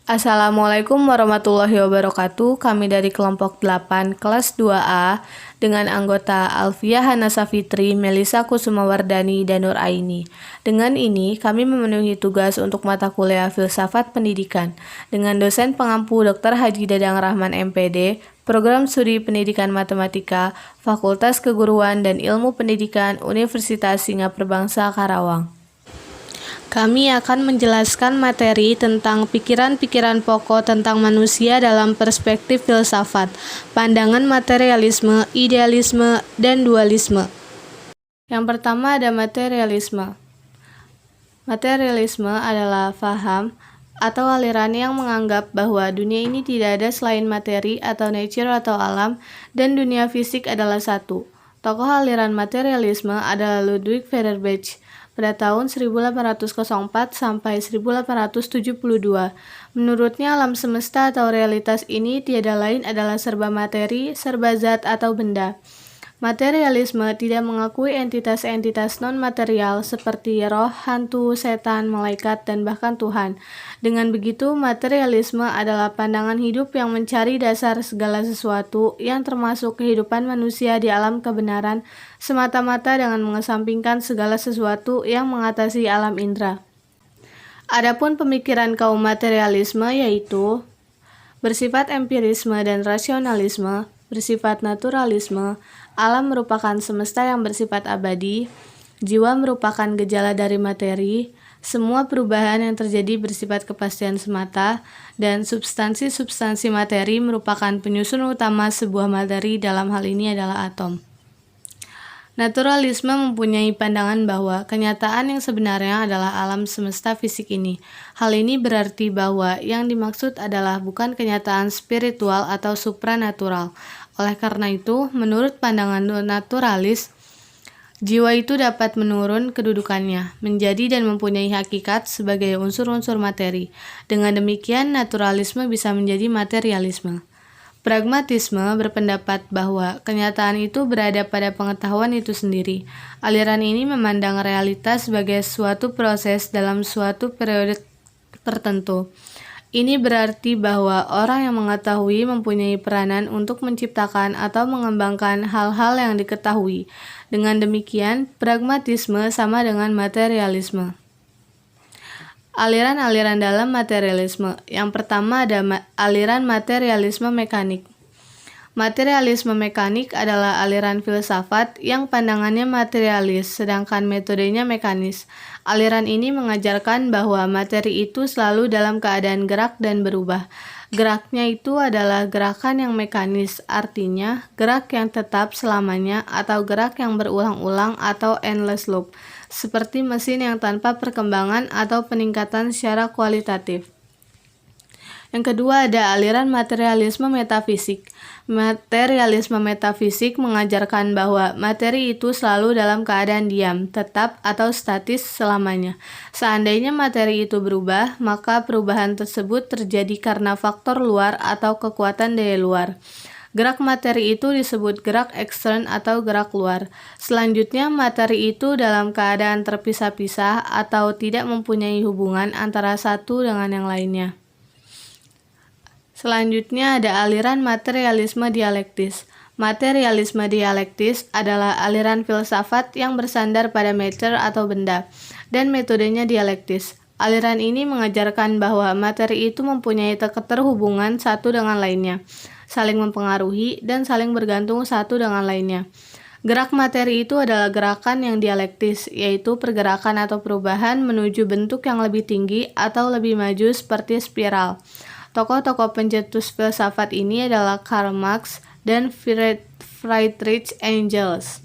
Assalamualaikum warahmatullahi wabarakatuh. Kami dari kelompok 8 kelas 2A dengan anggota Alfiah Hanasa Fitri, Melisa Kusumawardani, dan Nur Aini. Dengan ini, kami memenuhi tugas untuk mata kuliah Filsafat Pendidikan dengan dosen pengampu Dr. Haji Dadang Rahman MPD, Program Studi Pendidikan Matematika, Fakultas Keguruan dan Ilmu Pendidikan, Universitas Singapura Bangsa Karawang. Kami akan menjelaskan materi tentang pikiran-pikiran pokok tentang manusia dalam perspektif filsafat, pandangan materialisme, idealisme, dan dualisme. Yang pertama ada materialisme. Materialisme adalah faham atau aliran yang menganggap bahwa dunia ini tidak ada selain materi atau nature atau alam, dan dunia fisik adalah satu. Tokoh aliran materialisme adalah Ludwig Feuerbach pada tahun 1804 sampai 1872. Menurutnya, alam semesta atau realitas ini tiada lain adalah serba materi, serba zat atau benda. Materialisme tidak mengakui entitas-entitas non-material seperti roh, hantu, setan, malaikat, dan bahkan Tuhan. Dengan begitu, materialisme adalah pandangan hidup yang mencari dasar segala sesuatu yang termasuk kehidupan manusia di alam kebenaran semata-mata dengan mengesampingkan segala sesuatu yang mengatasi alam indera. Adapun pemikiran kaum materialisme yaitu bersifat empirisme dan rasionalisme, bersifat naturalisme, alam merupakan semesta yang bersifat abadi, jiwa merupakan gejala dari materi, semua perubahan yang terjadi bersifat kepastian semata, dan substansi-substansi materi merupakan penyusun utama sebuah materi, dalam hal ini adalah atom. Naturalisme mempunyai pandangan bahwa kenyataan yang sebenarnya adalah alam semesta fisik ini. Hal ini berarti bahwa yang dimaksud adalah bukan kenyataan spiritual atau supranatural. Oleh karena itu, menurut pandangan naturalis, jiwa itu dapat menurun kedudukannya, menjadi dan mempunyai hakikat sebagai unsur-unsur materi. Dengan demikian, naturalisme bisa menjadi materialisme. Pragmatisme berpendapat bahwa kenyataan itu berada pada pengetahuan itu sendiri. Aliran ini memandang realitas sebagai suatu proses dalam suatu periode tertentu. Ini berarti bahwa orang yang mengetahui mempunyai peranan untuk menciptakan atau mengembangkan hal-hal yang diketahui. Dengan demikian, pragmatisme sama dengan materialisme. Aliran-aliran dalam materialisme. Yang pertama ada aliran materialisme mekanik. Materialisme mekanik adalah aliran filsafat yang pandangannya materialis, sedangkan metodenya mekanis. Aliran ini mengajarkan bahwa materi itu selalu dalam keadaan gerak dan berubah. Geraknya itu adalah gerakan yang mekanis, artinya gerak yang tetap selamanya atau gerak yang berulang-ulang atau endless loop, seperti mesin yang tanpa perkembangan atau peningkatan secara kualitatif. Yang kedua ada aliran materialisme metafisik. Materialisme metafisik mengajarkan bahwa materi itu selalu dalam keadaan diam, tetap atau statis selamanya. Seandainya materi itu berubah, maka perubahan tersebut terjadi karena faktor luar atau kekuatan daya luar. Gerak materi itu disebut gerak ekstern atau gerak luar. Selanjutnya, materi itu dalam keadaan terpisah-pisah atau tidak mempunyai hubungan antara satu dengan yang lainnya. Selanjutnya ada aliran materialisme dialektis. Materialisme dialektis adalah aliran filsafat yang bersandar pada matter atau benda, dan metodenya dialektis. Aliran ini mengajarkan bahwa materi itu mempunyai keterhubungan satu dengan lainnya, saling mempengaruhi, dan saling bergantung satu dengan lainnya. Gerak materi itu adalah gerakan yang dialektis, yaitu pergerakan atau perubahan menuju bentuk yang lebih tinggi atau lebih maju seperti spiral. Tokoh-tokoh pencetus filsafat ini adalah Karl Marx dan Friedrich Engels.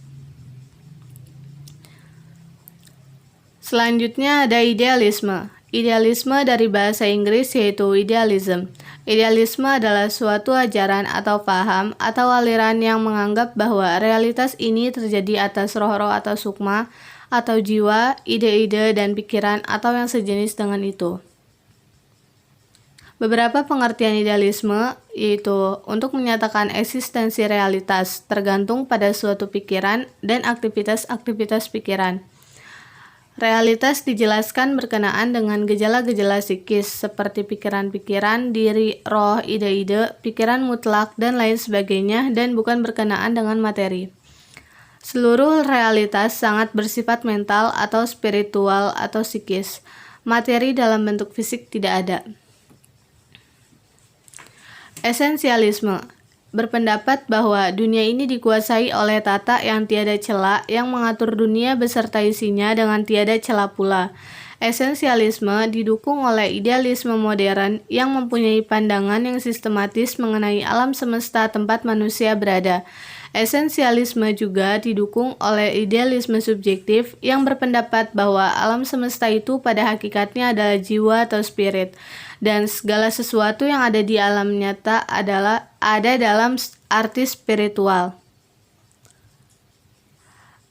Selanjutnya ada idealisme. Idealisme dari bahasa Inggris yaitu idealism. Idealisme adalah suatu ajaran atau paham atau aliran yang menganggap bahwa realitas ini terjadi atas roh-roh atau sukma atau jiwa, ide-ide, dan pikiran atau yang sejenis dengan itu. Beberapa pengertian idealisme yaitu untuk menyatakan eksistensi realitas tergantung pada suatu pikiran dan aktivitas-aktivitas pikiran. Realitas dijelaskan berkenaan dengan gejala-gejala psikis seperti pikiran-pikiran, diri, roh, ide-ide, pikiran mutlak, dan lain sebagainya, dan bukan berkenaan dengan materi. Seluruh realitas sangat bersifat mental atau spiritual atau psikis. Materi dalam bentuk fisik tidak ada. Esensialisme berpendapat bahwa dunia ini dikuasai oleh tata yang tiada cela yang mengatur dunia beserta isinya dengan tiada cela pula. Esensialisme didukung oleh idealisme modern yang mempunyai pandangan yang sistematis mengenai alam semesta tempat manusia berada. Esensialisme juga didukung oleh idealisme subjektif yang berpendapat bahwa alam semesta itu pada hakikatnya adalah jiwa atau spirit, dan segala sesuatu yang ada di alam nyata ada dalam arti spiritual.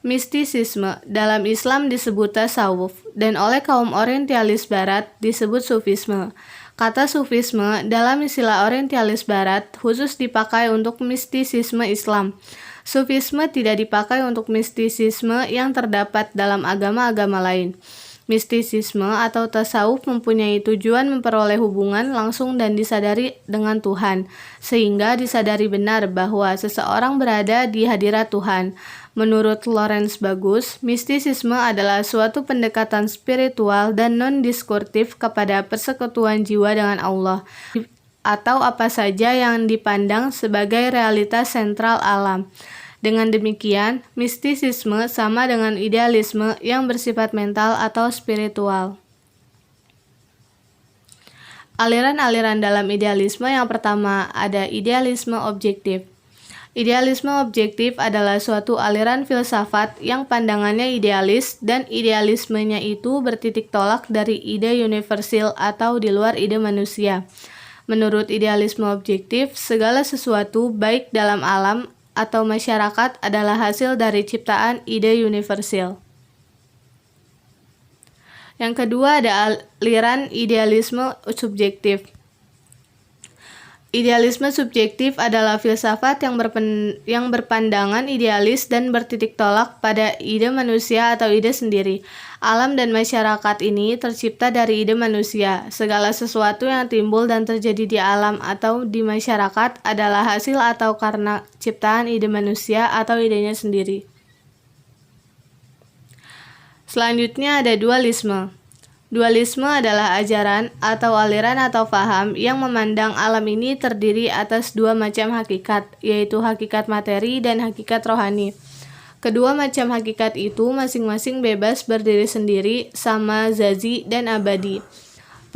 Mistisisme dalam Islam disebut tasawuf, dan oleh kaum orientalis barat disebut sufisme. Kata sufisme dalam istilah orientalis barat khusus dipakai untuk mistisisme Islam. Sufisme tidak dipakai untuk mistisisme yang terdapat dalam agama-agama lain. Mistisisme atau tasawuf mempunyai tujuan memperoleh hubungan langsung dan disadari dengan Tuhan, sehingga disadari benar bahwa seseorang berada di hadirat Tuhan. Menurut Lawrence Bagus, mistisisme adalah suatu pendekatan spiritual dan non-diskursif kepada persekutuan jiwa dengan Allah, atau apa saja yang dipandang sebagai realitas sentral alam. Dengan demikian, mistisisme sama dengan idealisme yang bersifat mental atau spiritual. Aliran-aliran dalam idealisme yang pertama ada idealisme objektif. Idealisme objektif adalah suatu aliran filsafat yang pandangannya idealis dan idealismenya itu bertitik tolak dari ide universal atau di luar ide manusia. Menurut idealisme objektif, segala sesuatu baik dalam alam atau masyarakat adalah hasil dari ciptaan ide universal. Yang kedua ada aliran idealisme subjektif. Idealisme subjektif adalah filsafat yang berpandangan idealis dan bertitik tolak pada ide manusia atau ide sendiri. Alam dan masyarakat ini tercipta dari ide manusia. Segala sesuatu yang timbul dan terjadi di alam atau di masyarakat adalah hasil atau karena ciptaan ide manusia atau idenya sendiri. Selanjutnya ada dualisme. Dualisme adalah ajaran atau aliran atau paham yang memandang alam ini terdiri atas dua macam hakikat, yaitu hakikat materi dan hakikat rohani. Kedua macam hakikat itu masing-masing bebas berdiri sendiri, sama zazi dan abadi.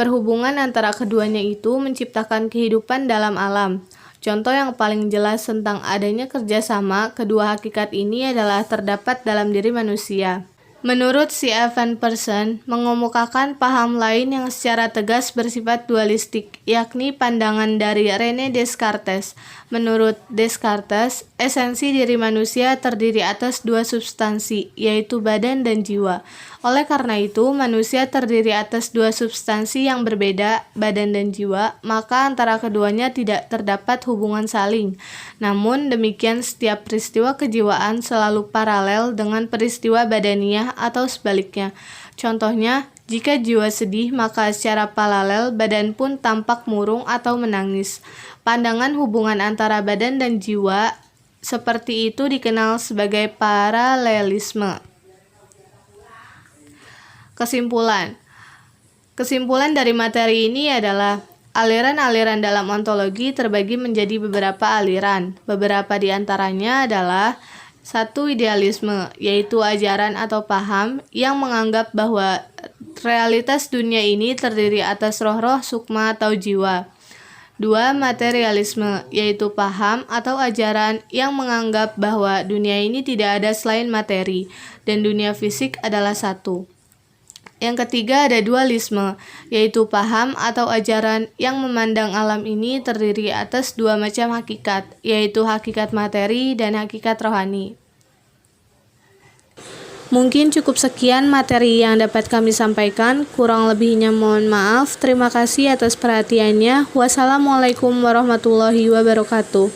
Perhubungan antara keduanya itu menciptakan kehidupan dalam alam. Contoh yang paling jelas tentang adanya kerjasama kedua hakikat ini adalah terdapat dalam diri manusia. Menurut C. Evan Persson, mengemukakan paham lain yang secara tegas bersifat dualistik, yakni pandangan dari René Descartes. Menurut Descartes, esensi diri manusia terdiri atas dua substansi, yaitu badan dan jiwa. Oleh karena itu, manusia terdiri atas dua substansi yang berbeda, badan dan jiwa, maka antara keduanya tidak terdapat hubungan saling. Namun demikian, setiap peristiwa kejiwaan selalu paralel dengan peristiwa badaniah atau sebaliknya. Contohnya, jika jiwa sedih, maka secara paralel badan pun tampak murung atau menangis. Pandangan hubungan antara badan dan jiwa seperti itu dikenal sebagai paralelisme. Kesimpulan dari materi ini adalah aliran-aliran dalam ontologi terbagi menjadi beberapa aliran. Beberapa di antaranya adalah satu, idealisme, yaitu ajaran atau paham yang menganggap bahwa realitas dunia ini terdiri atas roh-roh, sukma atau jiwa. 2. Materialisme, yaitu paham atau ajaran yang menganggap bahwa dunia ini tidak ada selain materi, dan dunia fisik adalah satu. Yang ketiga ada dualisme, yaitu paham atau ajaran yang memandang alam ini terdiri atas dua macam hakikat, yaitu hakikat materi dan hakikat rohani. Mungkin cukup sekian materi yang dapat kami sampaikan, kurang lebihnya mohon maaf. Terima kasih atas perhatiannya. Wassalamualaikum warahmatullahi wabarakatuh.